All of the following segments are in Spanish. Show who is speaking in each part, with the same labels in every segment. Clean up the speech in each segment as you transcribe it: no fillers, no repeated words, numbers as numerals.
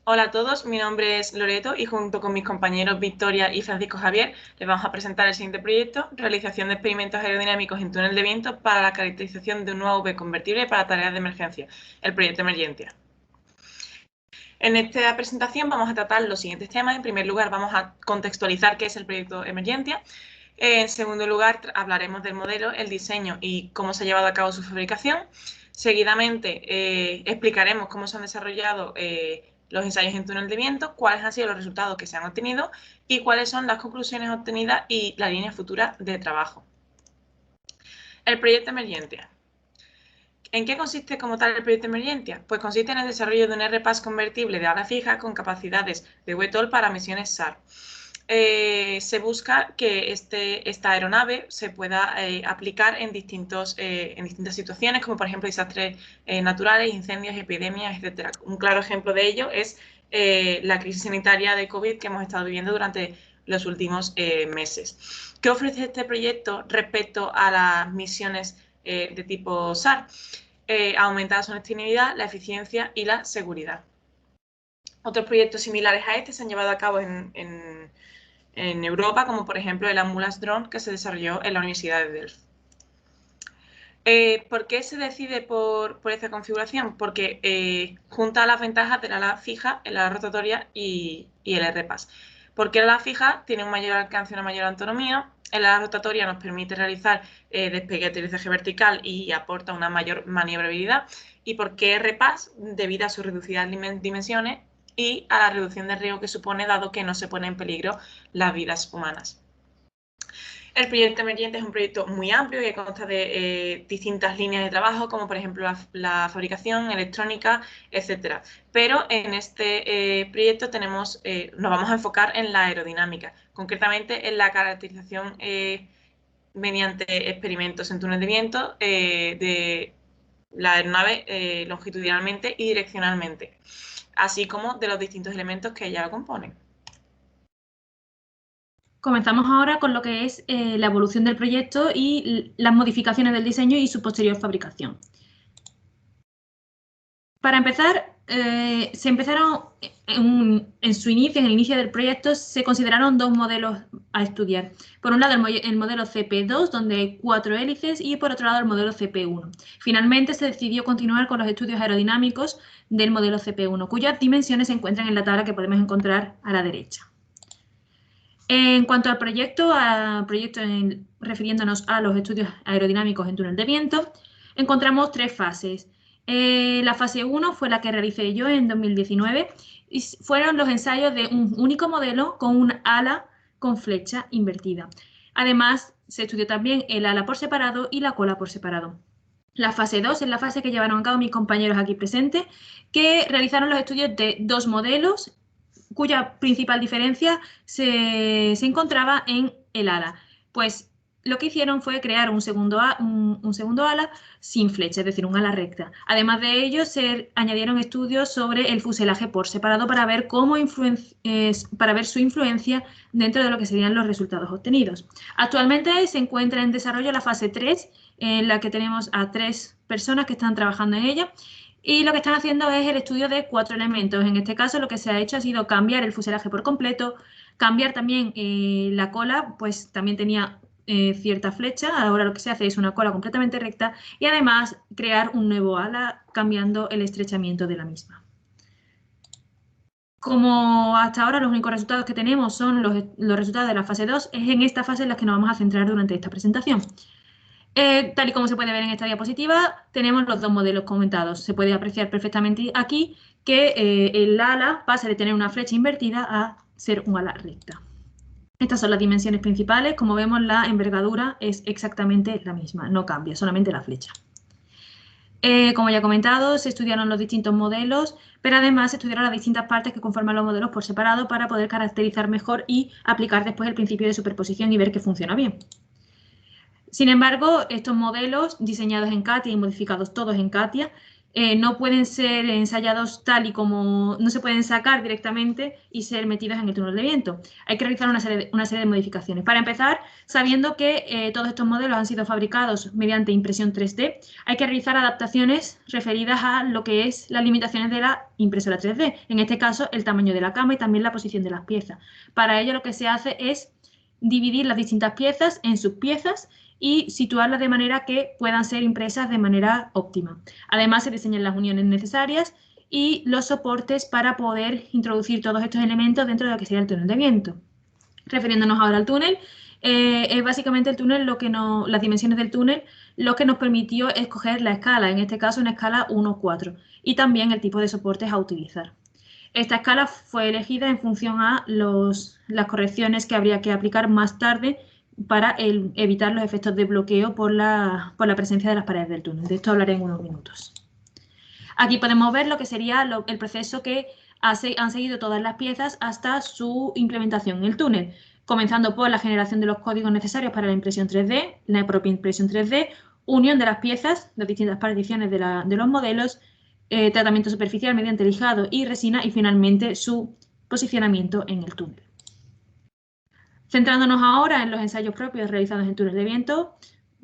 Speaker 1: Hola a todos, mi nombre es Loreto y junto con mis compañeros Victoria y Francisco Javier les vamos a presentar el siguiente proyecto: realización de experimentos aerodinámicos en túnel de viento para la caracterización de un nuevo V convertible para tareas de emergencia, el proyecto Emergencia. En esta presentación vamos a tratar los siguientes temas. En primer lugar, vamos a contextualizar qué es el proyecto Emergencia. En segundo lugar, hablaremos del modelo, el diseño y cómo se ha llevado a cabo su fabricación. Seguidamente, explicaremos cómo se han desarrollado los ensayos en túnel de viento, cuáles han sido los resultados que se han obtenido y cuáles son las conclusiones obtenidas y la línea futura de trabajo. El proyecto Emergencia. ¿En qué consiste como tal el proyecto Emergencia? Pues consiste en el desarrollo de un RPAS convertible de ala fija con capacidades de VTOL para misiones SAR. Se busca que esta aeronave se pueda aplicar en distintas situaciones, como por ejemplo desastres naturales, incendios, epidemias, etc. Un claro ejemplo de ello es la crisis sanitaria de COVID que hemos estado viviendo durante los últimos meses. ¿Qué ofrece este proyecto respecto a las misiones de tipo SAR? Aumenta la sostenibilidad, la eficiencia y la seguridad. Otros proyectos similares a este se han llevado a cabo en Europa, como por ejemplo el Ambulance Drone que se desarrolló en la Universidad de Delft. ¿Por qué se decide por esta configuración? Porque junta las ventajas del ala fija, el ala rotatoria y el RPAS. Porque el ala fija tiene un mayor alcance y una mayor autonomía, el ala rotatoria nos permite realizar despegue y aterrizaje vertical y aporta una mayor maniobrabilidad, y porque RPAS, debido a sus reducidas dimensiones y a la reducción de riesgo que supone, dado que no se pone en peligro las vidas humanas. El proyecto Emergente es un proyecto muy amplio que consta de distintas líneas de trabajo, como por ejemplo la fabricación, electrónica, etcétera. Pero en este proyecto nos vamos a enfocar en la aerodinámica, concretamente en la caracterización mediante experimentos en túnel de viento de la aeronave longitudinalmente y direccionalmente, así como de los distintos elementos que ella la componen.
Speaker 2: Comenzamos ahora con lo que es la evolución del proyecto y las modificaciones del diseño y su posterior fabricación. Para empezar, se empezaron en su inicio, en el inicio del proyecto, se consideraron dos modelos a estudiar. Por un lado, el modelo CP2, donde hay 4 hélices, y por otro lado, el modelo CP1. Finalmente, se decidió continuar con los estudios aerodinámicos del modelo CP1, cuyas dimensiones se encuentran en la tabla que podemos encontrar a la derecha. En cuanto al proyecto, refiriéndonos a los estudios aerodinámicos en túnel de viento, encontramos 3 fases. La fase 1 fue la que realicé yo en 2019 y fueron los ensayos de un único modelo con un ala con flecha invertida. Además, se estudió también el ala por separado y la cola por separado. La fase 2 es la fase que llevaron a cabo mis compañeros aquí presentes, que realizaron los estudios de 2 modelos cuya principal diferencia se encontraba en el ala. Pues lo que hicieron fue crear un segundo ala sin flecha, es decir, un ala recta. Además de ello, se añadieron estudios sobre el fuselaje por separado para ver su influencia dentro de lo que serían los resultados obtenidos. Actualmente se encuentra en desarrollo la fase 3, en la que tenemos a 3 personas que están trabajando en ella. Y lo que están haciendo es el estudio de 4 elementos. En este caso, lo que se ha hecho ha sido cambiar el fuselaje por completo, cambiar también la cola, pues también tenía cierta flecha. Ahora lo que se hace es una cola completamente recta y además crear un nuevo ala cambiando el estrechamiento de la misma. Como hasta ahora los únicos resultados que tenemos son los resultados de la fase 2, es en esta fase en la que nos vamos a centrar durante esta presentación. Tal y como se puede ver en esta diapositiva, tenemos los 2 modelos comentados. Se puede apreciar perfectamente aquí que el ala pasa de tener una flecha invertida a ser un ala recta. Estas son las dimensiones principales. Como vemos, la envergadura es exactamente la misma, no cambia, solamente la flecha. Como ya he comentado, se estudiaron los distintos modelos, pero además se estudiaron las distintas partes que conforman los modelos por separado para poder caracterizar mejor y aplicar después el principio de superposición y ver que funciona bien. Sin embargo, estos modelos, diseñados en CATIA y modificados todos en CATIA, no pueden ser ensayados tal y como, no se pueden sacar directamente y ser metidos en el túnel de viento. Hay que realizar una serie de modificaciones. Para empezar, sabiendo que todos estos modelos han sido fabricados mediante impresión 3D, hay que realizar adaptaciones referidas a lo que es las limitaciones de la impresora 3D. En este caso, el tamaño de la cama y también la posición de las piezas. Para ello, lo que se hace es dividir las distintas piezas en subpiezas y situarlas de manera que puedan ser impresas de manera óptima. Además, se diseñan las uniones necesarias y los soportes para poder introducir todos estos elementos dentro de lo que sería el túnel de viento. Refiriéndonos ahora al túnel, es básicamente el túnel las dimensiones del túnel lo que nos permitió escoger la escala, en este caso una escala 1:4, y también el tipo de soportes a utilizar. Esta escala fue elegida en función a las correcciones que habría que aplicar más tarde para evitar los efectos de bloqueo por la presencia de las paredes del túnel. De esto hablaré en unos minutos. Aquí podemos ver lo que sería el proceso que han seguido todas las piezas hasta su implementación en el túnel, comenzando por la generación de los códigos necesarios para la impresión 3D, la propia impresión 3D, unión de las piezas, las distintas particiones de los modelos, tratamiento superficial mediante lijado y resina y finalmente su posicionamiento en el túnel. Centrándonos ahora en los ensayos propios realizados en túneles de viento.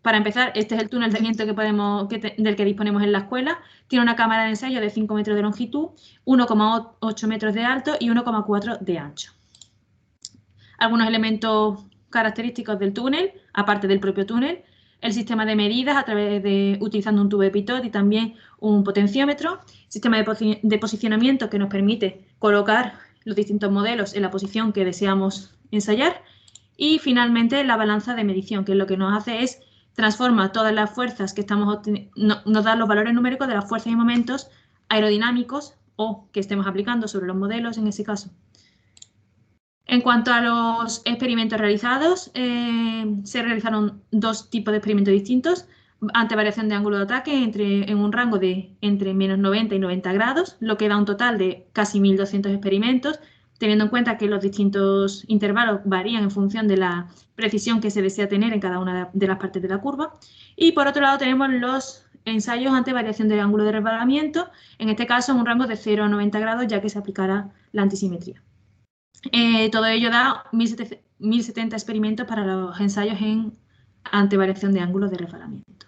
Speaker 2: Para empezar, este es el túnel de viento del que disponemos en la escuela. Tiene una cámara de ensayo de 5 metros de longitud, 1,8 metros de alto y 1,4 de ancho. Algunos elementos característicos del túnel, aparte del propio túnel, el sistema de medidas utilizando un tubo de pitot y también un potenciómetro, sistema de posicionamiento que nos permite colocar los distintos modelos en la posición que deseamos ensayar y finalmente la balanza de medición, que lo que nos hace es transforma todas las fuerzas que nos da los valores numéricos de las fuerzas y momentos aerodinámicos o que estemos aplicando sobre los modelos en ese caso. En cuanto a los experimentos realizados, se realizaron dos tipos de experimentos distintos, ante variación de ángulo de ataque en un rango de entre menos 90 y 90 grados, lo que da un total de casi 1.200 experimentos, teniendo en cuenta que los distintos intervalos varían en función de la precisión que se desea tener en cada una de las partes de la curva. Y por otro lado tenemos los ensayos ante variación del ángulo de resbalamiento, en este caso en un rango de 0 a 90 grados, ya que se aplicará la antisimetría. Todo ello da 1.070 experimentos para los ensayos ante variación de ángulos de resbalamiento.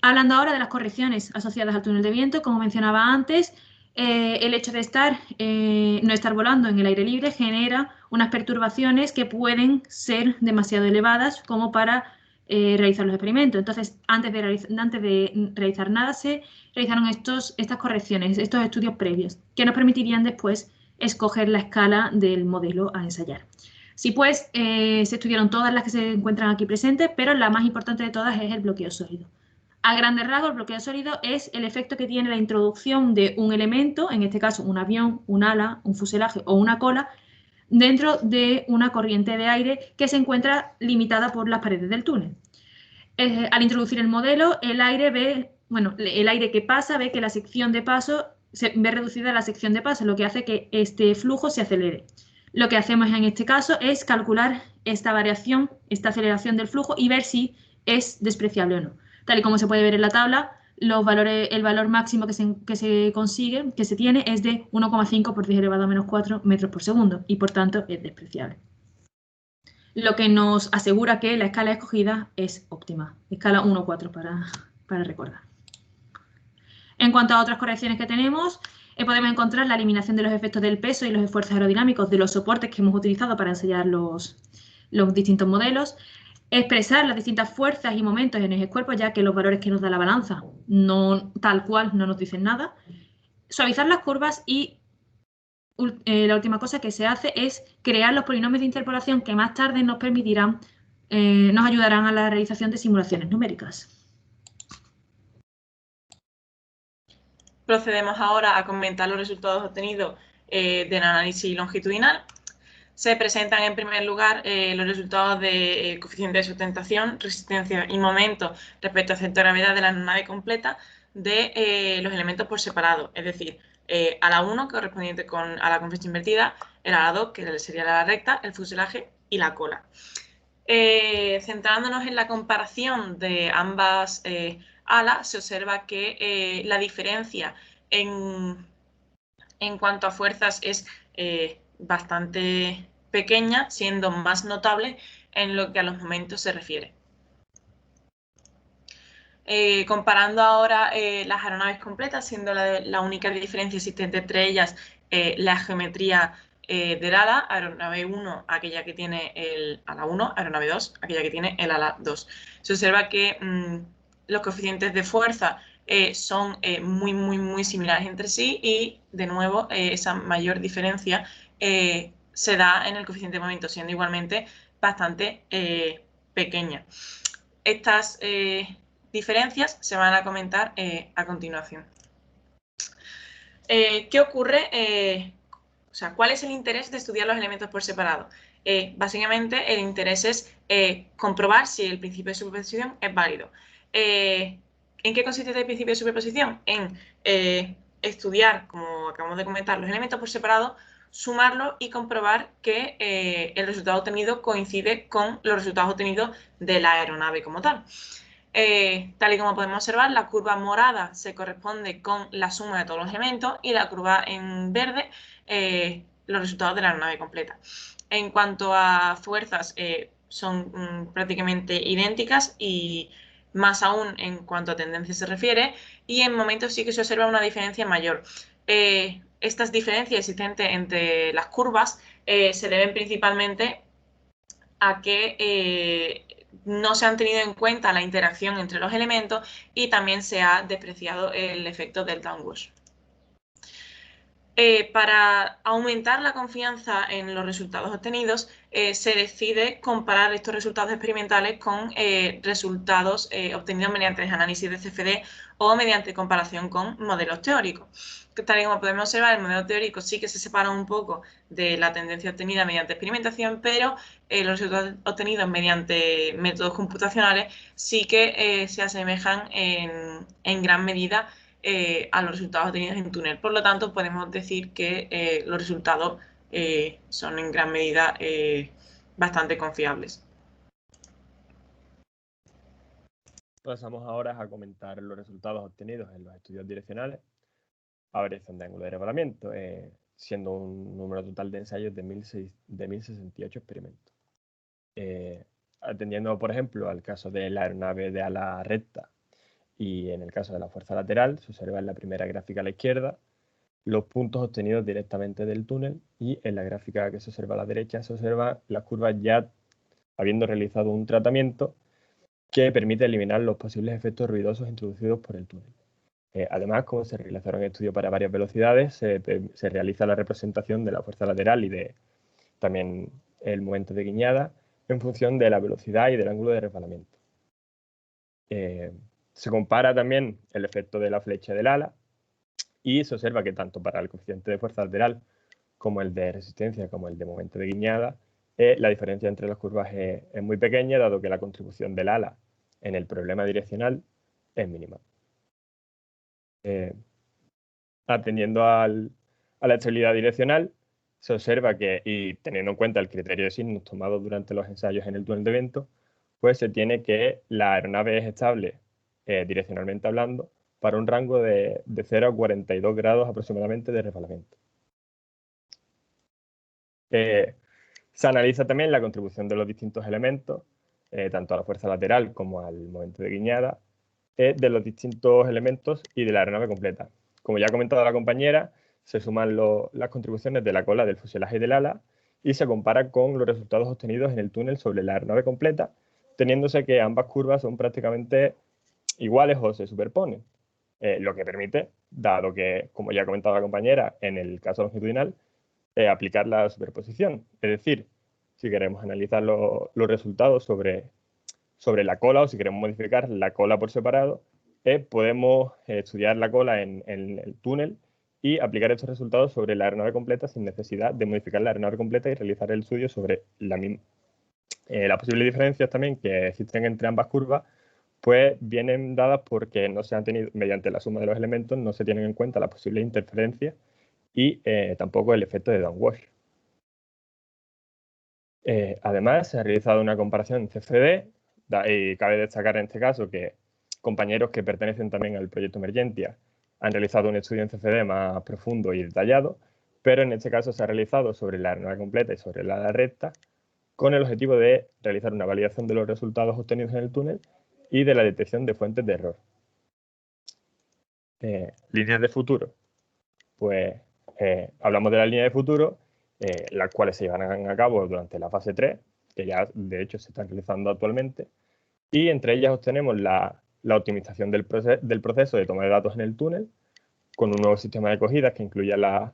Speaker 2: Hablando ahora de las correcciones asociadas al túnel de viento, como mencionaba antes, el hecho de no estar volando en el aire libre genera unas perturbaciones que pueden ser demasiado elevadas como para realizar los experimentos. Entonces, antes de realizar nada, se realizaron estas correcciones, estos estudios previos, que nos permitirían después escoger la escala del modelo a ensayar. Sí, pues, se estudiaron todas las que se encuentran aquí presentes, pero la más importante de todas es el bloqueo sólido. A grandes rasgos, el bloqueo sólido es el efecto que tiene la introducción de un elemento, en este caso un avión, un ala, un fuselaje o una cola, dentro de una corriente de aire que se encuentra limitada por las paredes del túnel. Al introducir el modelo, el aire que pasa ve que la sección de paso se ve reducida a la sección de paso, lo que hace que este flujo se acelere. Lo que hacemos en este caso es calcular esta variación, esta aceleración del flujo y ver si es despreciable o no. Tal y como se puede ver en la tabla, el valor máximo que se tiene es de 1,5 por 10 elevado a menos 4 metros por segundo y por tanto es despreciable. Lo que nos asegura que la escala escogida es óptima, escala 1,4 para recordar. En cuanto a otras correcciones que tenemos, podemos encontrar la eliminación de los efectos del peso y los esfuerzos aerodinámicos de los soportes que hemos utilizado para ensayar los distintos modelos, expresar las distintas fuerzas y momentos en el cuerpo, ya que los valores que nos da la balanza no tal cual no nos dicen nada, suavizar las curvas y la última cosa que se hace es crear los polinomios de interpolación que más tarde nos ayudarán a la realización de simulaciones numéricas.
Speaker 1: Procedemos ahora a comentar los resultados obtenidos del análisis longitudinal. Se presentan en primer lugar los resultados de coeficiente de sustentación, resistencia y momento respecto al centro de gravedad de la nave completa de los elementos por separado, es decir, ala 1 correspondiente a la convexa invertida, el ala 2 que sería la ala recta, el fuselaje y la cola. Centrándonos en la comparación de ambas ala se observa que la diferencia en cuanto a fuerzas es bastante pequeña, siendo más notable en lo que a los momentos se refiere. Comparando ahora las aeronaves completas, siendo la única diferencia existente entre ellas la geometría del ala, aeronave 1, aquella que tiene el ala 1, aeronave 2, aquella que tiene el ala 2. Se observa que los coeficientes de fuerza son muy similares entre sí y, de nuevo, esa mayor diferencia se da en el coeficiente de movimiento, siendo igualmente bastante pequeña. Estas diferencias se van a comentar a continuación. ¿Qué ocurre? O sea, ¿cuál es el interés de estudiar los elementos por separado? Básicamente, el interés es comprobar si el principio de superposición es válido. ¿En qué consiste el principio de superposición? En estudiar, como acabamos de comentar, los elementos por separado, sumarlos y comprobar que el resultado obtenido coincide con los resultados obtenidos de la aeronave como tal. Tal y como podemos observar, la curva morada se corresponde con la suma de todos los elementos y la curva en verde los resultados de la aeronave completa. En cuanto a fuerzas, son prácticamente idénticas y más aún en cuanto a tendencia se refiere, y en momentos sí que se observa una diferencia mayor. Estas diferencias existentes entre las curvas se deben principalmente a que no se han tenido en cuenta la interacción entre los elementos y también se ha despreciado el efecto del downwash. Para aumentar la confianza en los resultados obtenidos, se decide comparar estos resultados experimentales con resultados obtenidos mediante el análisis de CFD o mediante comparación con modelos teóricos. Tal y como podemos observar, el modelo teórico sí que se separa un poco de la tendencia obtenida mediante experimentación, pero los resultados obtenidos mediante métodos computacionales sí que se asemejan en gran medida a los resultados obtenidos en túnel. Por lo tanto, podemos decir que los resultados son en gran medida bastante confiables.
Speaker 3: Pasamos ahora a comentar los resultados obtenidos en los estudios direccionales a variación de ángulo de revelamiento, siendo un número total de ensayos de 1068 experimentos. Atendiendo, por ejemplo, al caso de la aeronave de ala recta y en el caso de la fuerza lateral, se observa en la primera gráfica a la izquierda los puntos obtenidos directamente del túnel, y en la gráfica que se observa a la derecha se observan las curvas ya habiendo realizado un tratamiento que permite eliminar los posibles efectos ruidosos introducidos por el túnel. Además, como se realizaron estudios para varias velocidades, se realiza la representación de la fuerza lateral y de también el momento de guiñada en función de la velocidad y del ángulo de resbalamiento. Se compara también el efecto de la flecha del ala y se observa que tanto para el coeficiente de fuerza lateral como el de resistencia como el de momento de guiñada, la diferencia entre las curvas es muy pequeña, dado que la contribución del ala en el problema direccional es mínima. Atendiendo a la estabilidad direccional, se observa que, y teniendo en cuenta el criterio de signos tomado durante los ensayos en el túnel de viento, pues se tiene que la aeronave es estable direccionalmente hablando para un rango de 0 a 42 grados aproximadamente de resbalamiento. Se analiza también la contribución de los distintos elementos, tanto a la fuerza lateral como al momento de guiñada, de los distintos elementos y de la aeronave completa. Como ya ha comentado la compañera, se suman las contribuciones de la cola, del fuselaje y del ala y se compara con los resultados obtenidos en el túnel sobre la aeronave completa, teniéndose que ambas curvas son prácticamente iguales o se superponen, lo que permite, dado que, como ya ha comentado la compañera, en el caso longitudinal, aplicar la superposición. Es decir, si queremos analizar los resultados sobre la cola o si queremos modificar la cola por separado, podemos estudiar la cola en el túnel y aplicar estos resultados sobre la aeronave completa sin necesidad de modificar la aeronave completa y realizar el estudio sobre la misma. Las posibles diferencias también que existen entre ambas curvas pues vienen dadas porque no se han tenido, mediante la suma de los elementos, no se tienen en cuenta las posibles interferencias y tampoco el efecto de downwash. Además, se ha realizado una comparación en CFD y cabe destacar en este caso que compañeros que pertenecen también al proyecto Emergentia han realizado un estudio en CFD más profundo y detallado, pero en este caso se ha realizado sobre la aeronave completa y sobre la ala recta, con el objetivo de realizar una validación de los resultados obtenidos en el túnel y de la detección de fuentes de error. Líneas de futuro. Pues hablamos de las líneas de futuro, las cuales se llevarán a cabo durante la fase 3, que ya de hecho se están realizando actualmente, y entre ellas obtenemos la optimización del proceso de toma de datos en el túnel, con un nuevo sistema de cogidas que incluya la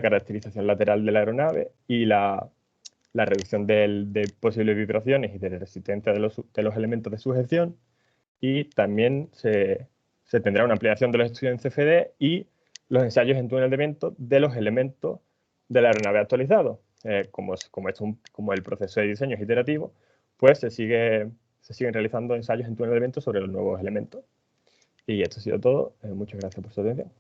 Speaker 3: caracterización lateral de la aeronave y la reducción de posibles vibraciones y de resistencia de los elementos de sujeción, y también se tendrá una ampliación de los estudios en CFD y los ensayos en túnel de viento de los elementos de la aeronave actualizados. Como el proceso de diseño es iterativo, pues se siguen realizando ensayos en túnel de viento sobre los nuevos elementos. Y esto ha sido todo. Muchas gracias por su atención.